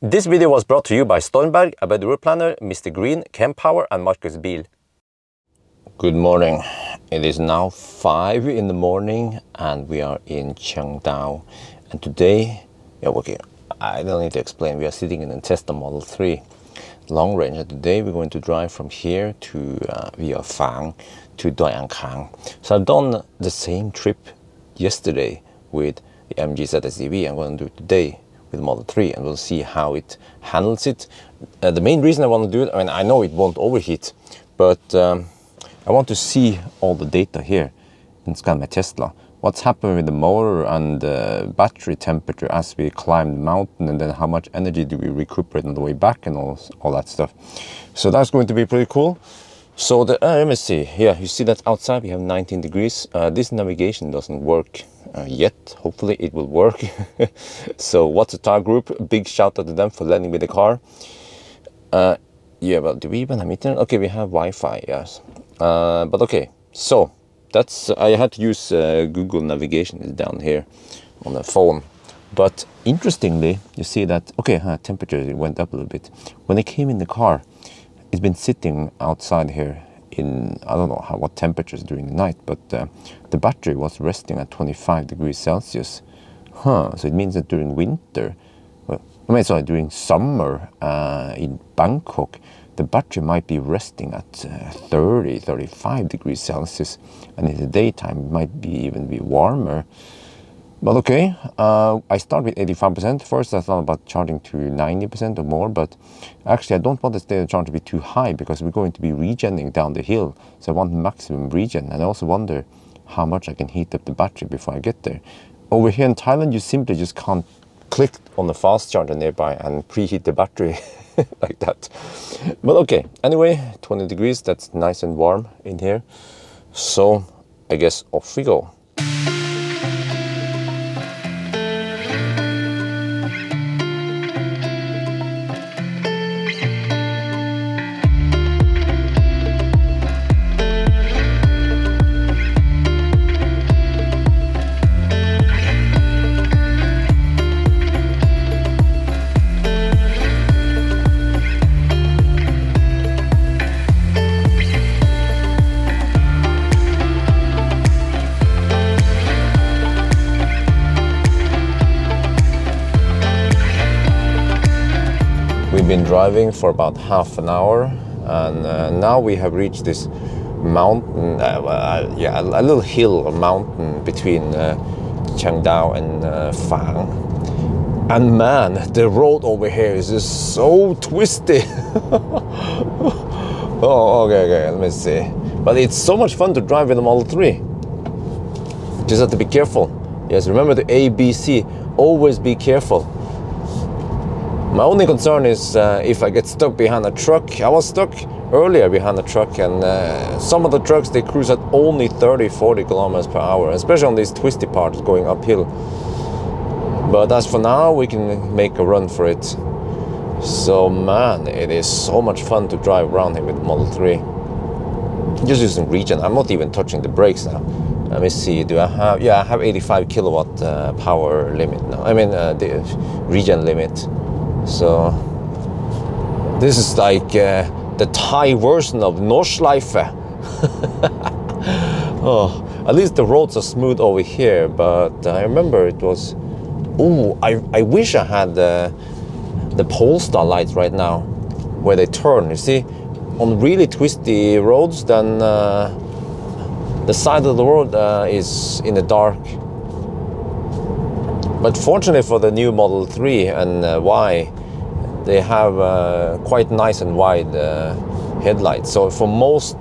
This video was brought to you by Stormberg, a better route planner, MisterGreen, Kempower and Marcus Bil. Good morning. It is now 5 in the morning and we are in Chiang Dao. And today, I don't need to explain, we are sitting in a Tesla Model 3 long range. And today we're going to drive from here to via Phang to Doi An Khang. So I've done the same trip yesterday with the MG ZS EV. I'm going to do it today with Model 3 and we'll see how it handles it. The main reason I want to do it, I know it won't overheat, but I want to see all the data here in ScanMyTesla. What's happening with the motor and the battery temperature as we climb the mountain, and then how much energy do we recuperate on the way back and all that stuff. So that's going to be pretty cool. So let me see. Yeah, you see that outside we have 19 degrees. This navigation doesn't work yet. Hopefully it will work. So what's a tire group? Big shout out to them for lending me the car. Yeah, well, do we even have internet? Okay, we have Wi-Fi, yes. But okay, so that's I had to use Google navigation is down here on the phone. But interestingly, you see that temperature went up a little bit when I came in the car. It's been sitting outside here in, I don't know what temperatures during the night, but the battery was resting at 25 degrees Celsius. So it means that during winter, during summer in Bangkok, the battery might be resting at 30, 35 degrees Celsius. And in the daytime, it might even be warmer. But okay, I start with 85%. First, I thought about charging to 90% or more, but actually I don't want the state of charge to be too high because we're going to be regenning down the hill. So I want maximum regen. And I also wonder how much I can heat up the battery before I get there. Over here in Thailand, you simply just can't click on the fast charger nearby and preheat the battery like that. But okay, anyway, 20 degrees, that's nice and warm in here. So I guess off we go. We've been driving for about half an hour and now we have reached this mountain, a little hill or mountain between Chiang Dao and Phang. And man, the road over here is just so twisty. Okay, let me see. But it's so much fun to drive with the Model 3. Just have to be careful. Yes, remember the ABC, always be careful. My only concern is if I get stuck behind a truck. I was stuck earlier behind a truck and some of the trucks, they cruise at only 30-40 kilometers per hour, especially on these twisty parts going uphill. But as for now, we can make a run for it. So man, it is so much fun to drive around here with Model 3. Just using regen. I'm not even touching the brakes now. Let me see, do I have, I have 85 kilowatt power limit now. The regen limit. So this is like the Thai version of Nordschleife. At least the roads are smooth over here, but I remember it was, I wish I had the Polestar lights right now where they turn. You see, on really twisty roads, then the side of the road is in the dark. But fortunately for the new Model 3 and Y, they have quite nice and wide headlights. So for most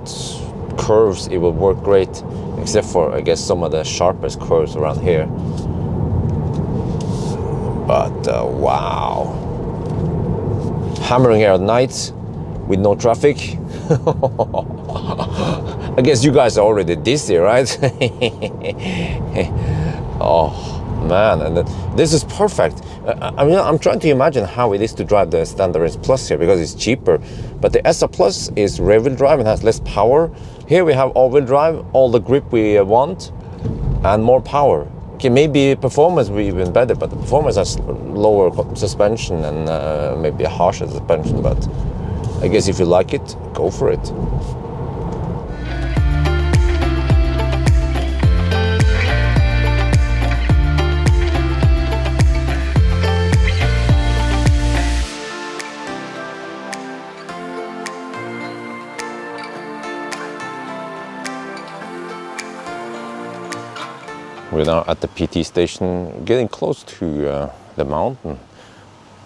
curves, it will work great, except for, I guess, some of the sharpest curves around here. But wow. Hammering here at night with no traffic. I guess you guys are already dizzy, right? Oh. Man, and this is perfect. I'm trying to imagine how it is to drive the Standard S Plus here because it's cheaper. But the SR Plus is rear-wheel drive and has less power. Here we have all-wheel drive, all the grip we want, and more power. okay, maybe performance will be even better, but the performance has lower suspension and maybe a harsher suspension, but I guess if you like it, go for it. We're now at the PT station, getting close to the mountain,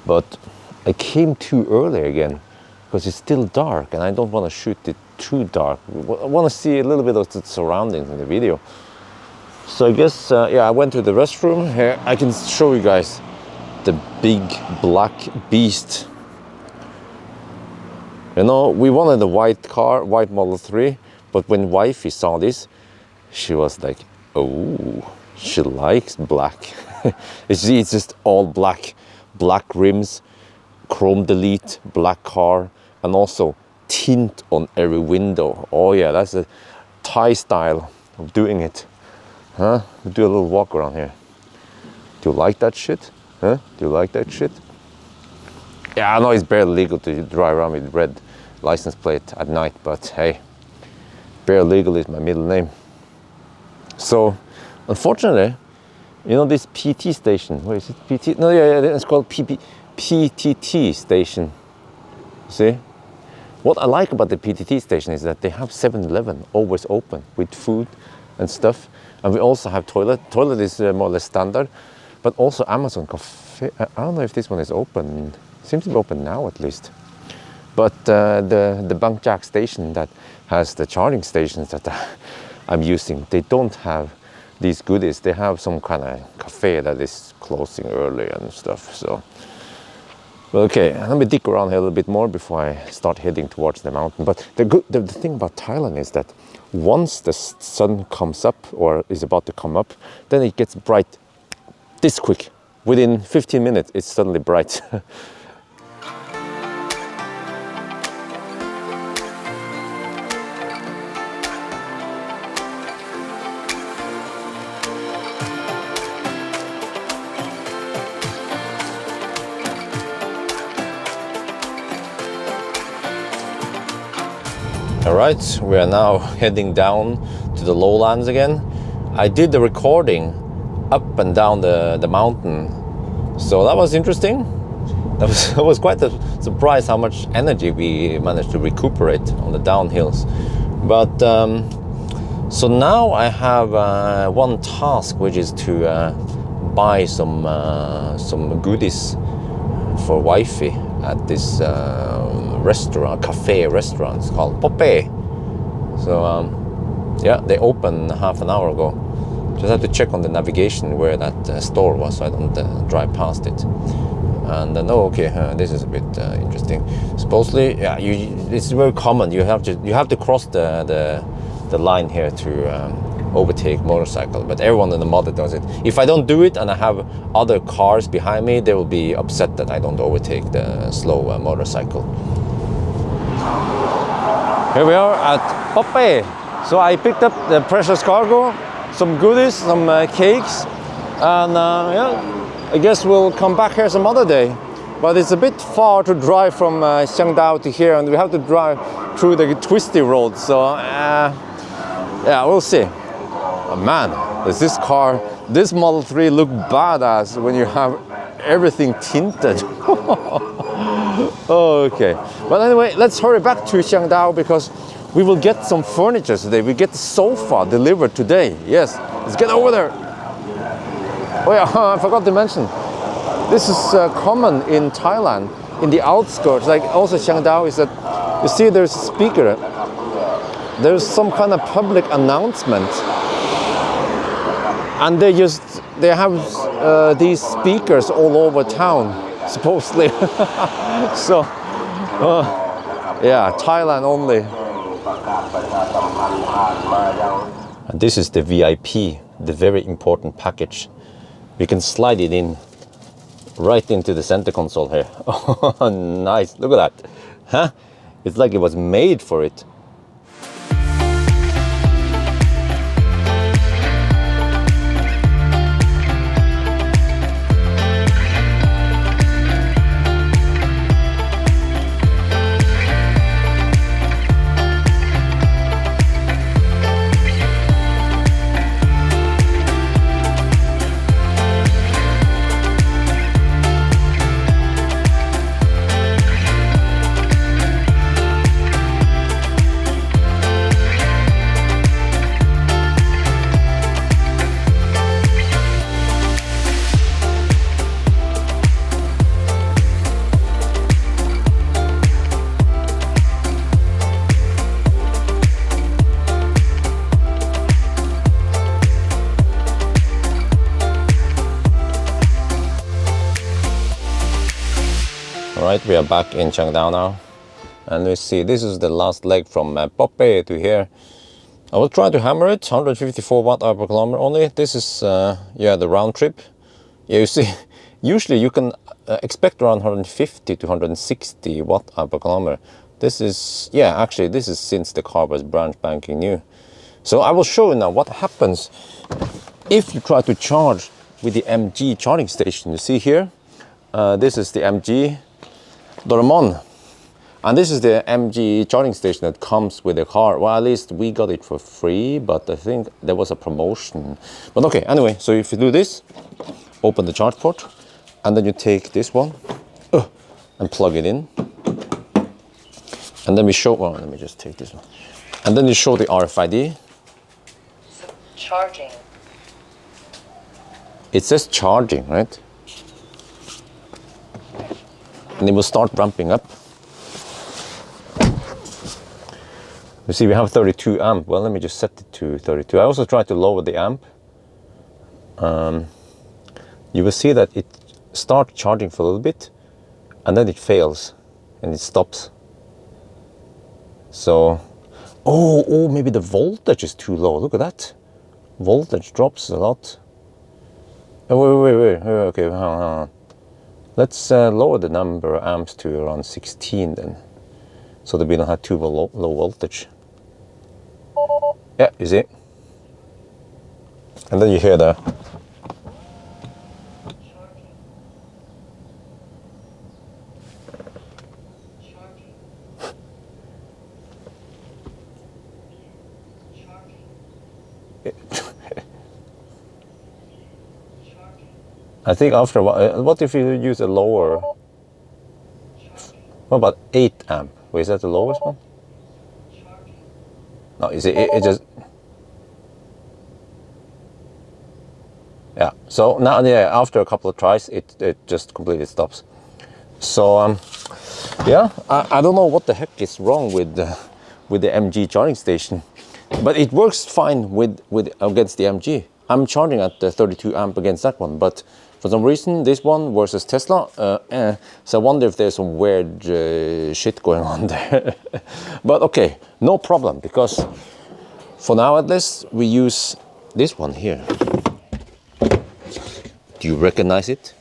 but I came too early again because it's still dark and I don't want to shoot it too dark. I want to see a little bit of the surroundings in the video. So I guess, yeah, I went to the restroom. Here I can show you guys the big black beast. You know, we wanted a white car, white Model 3, but when wifey saw this, she was like, oh, she likes black. It's just all black. Black rims, chrome delete, black car, and also tint on every window. Oh yeah, that's a Thai style of doing it. Huh? We'll do a little walk around here. Do you like that shit? Huh? Do you like that shit? Yeah, I know it's barely legal to drive around with red license plate at night, but hey, barely legal is my middle name. So, unfortunately, you know this PT station, where is it? PT? No, yeah, it's called PTT station. See? What I like about the PTT station is that they have 7-Eleven always open with food and stuff. And we also have toilet. Toilet is more or less standard, but also Amazon Cafe. I don't know if this one is open. Seems to be open now at least. But the Bangkok station that has the charging stations that I'm using, they don't have these goodies. They have some kind of cafe that is closing early and stuff. So, well, okay, let me dig around here a little bit more before I start heading towards the mountain. But the thing about Thailand is that once the sun comes up or is about to come up, then it gets bright this quick. Within 15 minutes, it's suddenly bright. Alright, we are now heading down to the lowlands again. I did the recording up and down the mountain, so that was interesting. That was quite a surprise how much energy we managed to recuperate on the downhills. But so now I have one task, which is to buy some goodies for wifey at this cafe restaurant. It's called Poppe. So yeah, they opened half an hour ago. Just have to check on the navigation where that store was, so I don't drive past it. And then, oh, okay, this is a bit interesting. Supposedly, yeah, it's very common. You have to cross the line here to overtake motorcycle, but everyone in the model does it. If I don't do it and I have other cars behind me, they will be upset that I don't overtake the slow motorcycle. Here we are at Poppe. So I picked up the precious cargo, some goodies, some cakes, and yeah, I guess we'll come back here some other day. But it's a bit far to drive from Chiang Dao to here, and we have to drive through the twisty road. So yeah, we'll see. Oh, man, does this Model 3 look badass when you have everything tinted. Okay, but anyway, let's hurry back to Chiang Dao because we will get some furniture today. We get the sofa delivered today. Yes, let's get over there. Oh yeah, I forgot to mention, this is common in Thailand, in the outskirts, like also Chiang Dao, is that you see there's a speaker. There's some kind of public announcement, and they have these speakers all over town, supposedly. So, yeah, Thailand only. And this is the VIP, the very important package. We can slide it in right into the center console here. Oh, nice, look at that. Huh? It's like it was made for it. Alright, we are back in Chiang Dao now. And we see this is the last leg from Poppe to here. I will try to hammer it, 154 watt hour per kilometer only. This is, yeah, the round trip. Yeah, you see, usually you can expect around 150 to 160 watt hour per kilometer. This is, yeah, actually this is since the car was brand spanking new. So I will show you now what happens if you try to charge with the MG charging station. You see here, this is the MG Dormon. And this is the MG charging station that comes with the car. Well, at least we got it for free, but I think there was a promotion. But okay, anyway, so if you do this, open the charge port, and then you take this one and plug it in. And then we show, well, let me just take this one. And then you show the RFID. So charging. It says charging, right? And it will start ramping up. You see, we have 32 amp. Well, let me just set it to 32. I also tried to lower the amp. You will see that it starts charging for a little bit, and then it fails, and it stops. So, oh, maybe the voltage is too low. Look at that. Voltage drops a lot. Oh, wait. Okay, hang on. Let's lower the number of amps to around 16 then, so that we don't have too low voltage. Yeah, you see? And then you hear the... I think after a while, what if you use a lower... What about 8 amp? Wait, is that the lowest one? No, you see, it just... Yeah, so now, yeah, after a couple of tries, it just completely stops. So, yeah, I don't know what the heck is wrong with the MG charging station, but it works fine with against the MG. I'm charging at the 32 amp against that one, but for some reason, this one versus Tesla, so I wonder if there's some weird shit going on there. But okay, no problem, because for now at least, we use this one here. Do you recognize it?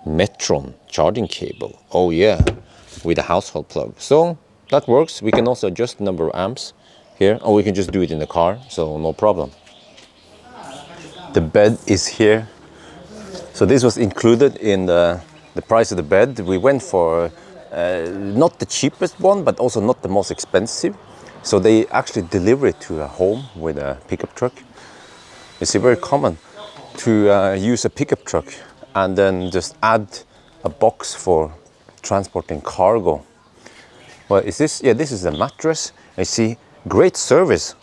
Metron charging cable. Oh yeah, with a household plug. So that works. We can also adjust the number of amps here, or we can just do it in the car, so no problem. The bed is here. So this was included in the price of the bed. We went for not the cheapest one, but also not the most expensive. So they actually deliver it to a home with a pickup truck. It's very common to use a pickup truck and then just add a box for transporting cargo. Well, is this? Yeah, this is the mattress. I see great service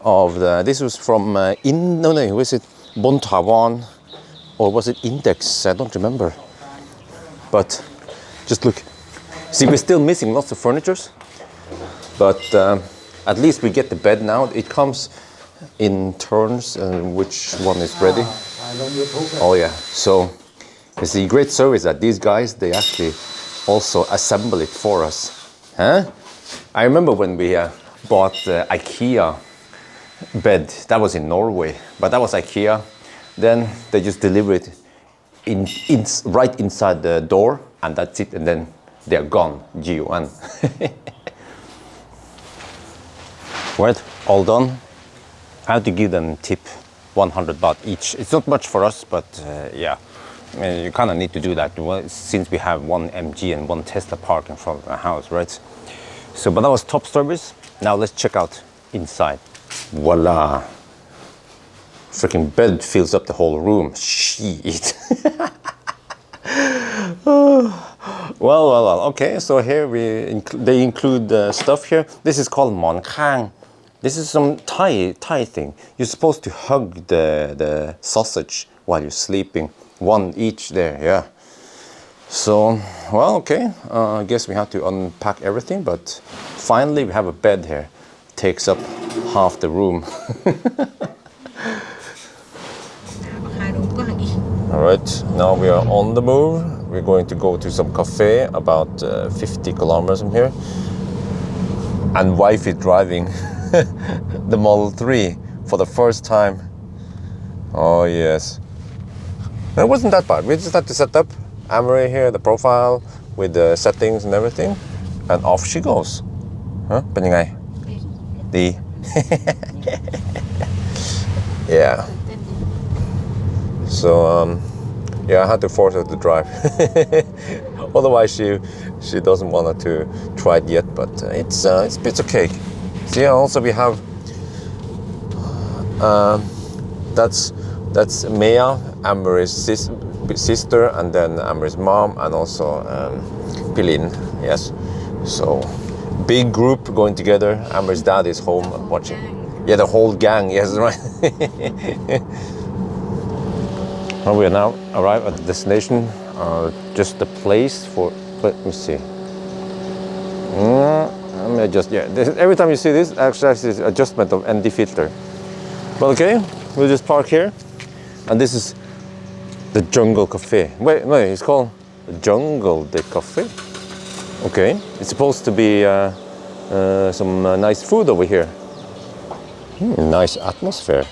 of the. This was from was it Bon Taiwan, or was it Index? I don't remember. But just look. See, we're still missing lots of furnitures, but at least we get the bed now. It comes in turns, which one is ready. Oh yeah. So it's the great service that these guys, they actually also assemble it for us. Huh? I remember when we bought the IKEA bed. That was in Norway, but that was IKEA. Then they just deliver it right inside the door, and that's it. And then they're gone. G-O-N. Right, all done. I have to give them tip 100 baht each. It's not much for us, but yeah, you kind of need to do that since we have one MG and one Tesla parked in front of the house, right? So, but that was top service. Now let's check out inside. Voila! Freaking bed fills up the whole room. Shit. Well. Okay, so here they include stuff here. This is called mon khang. This is some Thai thing. You're supposed to hug the sausage while you're sleeping. One each there, yeah. So, well, okay. I guess we have to unpack everything, but finally we have a bed here. Takes up half the room. All right, now we are on the move. We're going to go to some cafe about 50 kilometers from here. And wife is driving the Model 3 for the first time. Oh yes. It wasn't that bad. We just had to set up Amory here, the profile with the settings and everything. And off she goes. Huh?เป็นยังไง?ดี. Yeah. So yeah, I had to force her to drive. Otherwise, she doesn't want to try it yet. But it's okay. See, also we have that's Mea, Amory's sister, and then Amory's mom, and also Pilin. Yes. So big group going together. Amory's dad is home and watching. Yeah, the whole gang. Yes, right. Well, we are now arrived at the destination. Just the place for. Let me see. Let me adjust. Yeah, every time you see this, actually, this is adjustment of ND filter. But okay, we'll just park here, and this is the Jungle Cafe. Wait, it's called Jungle de Cafe. Okay, it's supposed to be some nice food over here. Nice atmosphere.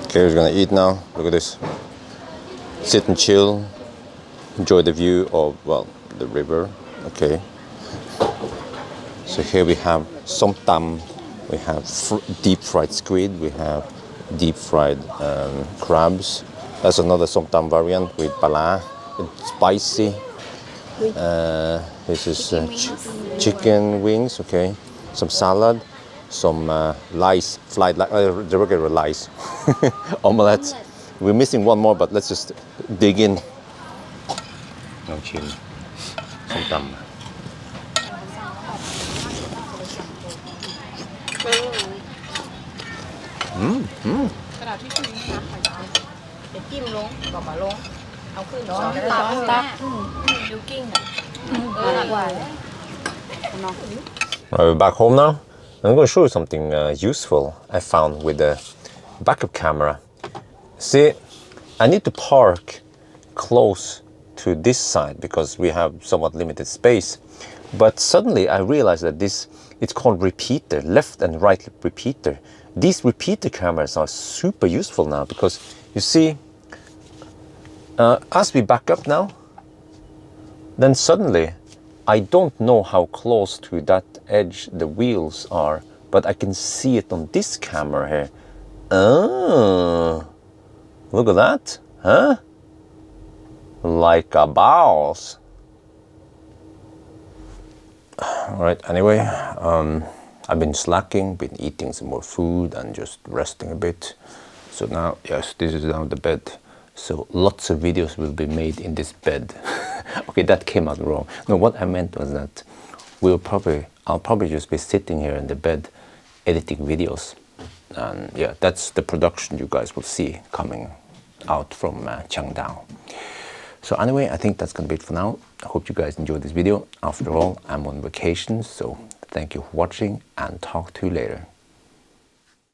Okay, we're gonna eat now. Look at this. Sit and chill. Enjoy the view of, well, the river. Okay. So here we have som tam. We have deep fried squid. We have deep fried crabs. That's another som tam variant with pala. It's spicy. This is chicken wings. Okay. Some salad. Some lice, the regular lice. Omelette. We're missing one more, but let's just dig in. No chili. Some tam. กระดาษที่ชูนะคะเดี๋ยวจิ้มลงกรอบลงเอาขึ้นตับยูกิ้งWe're back home now. I'm going to show you something useful I found with the backup camera. See, I need to park close to this side because we have somewhat limited space. But suddenly I realized that it's called repeater, left and right repeater. These repeater cameras are super useful now because you see, as we back up now, then suddenly I don't know how close to that edge the wheels are, but I can see it on this camera here. Oh, look at that, huh? Like a boss. All right, anyway, I've been slacking, been eating some more food and just resting a bit. So now, yes, this is now the bed. So lots of videos will be made in this bed. Okay, that came out wrong. No, what I meant was that I'll probably just be sitting here in the bed editing videos. And yeah, that's the production you guys will see coming out from Chiang Dao. So anyway, I think that's gonna be it for now. I hope you guys enjoyed this video. After all, I'm on vacation, so thank you for watching and talk to you later.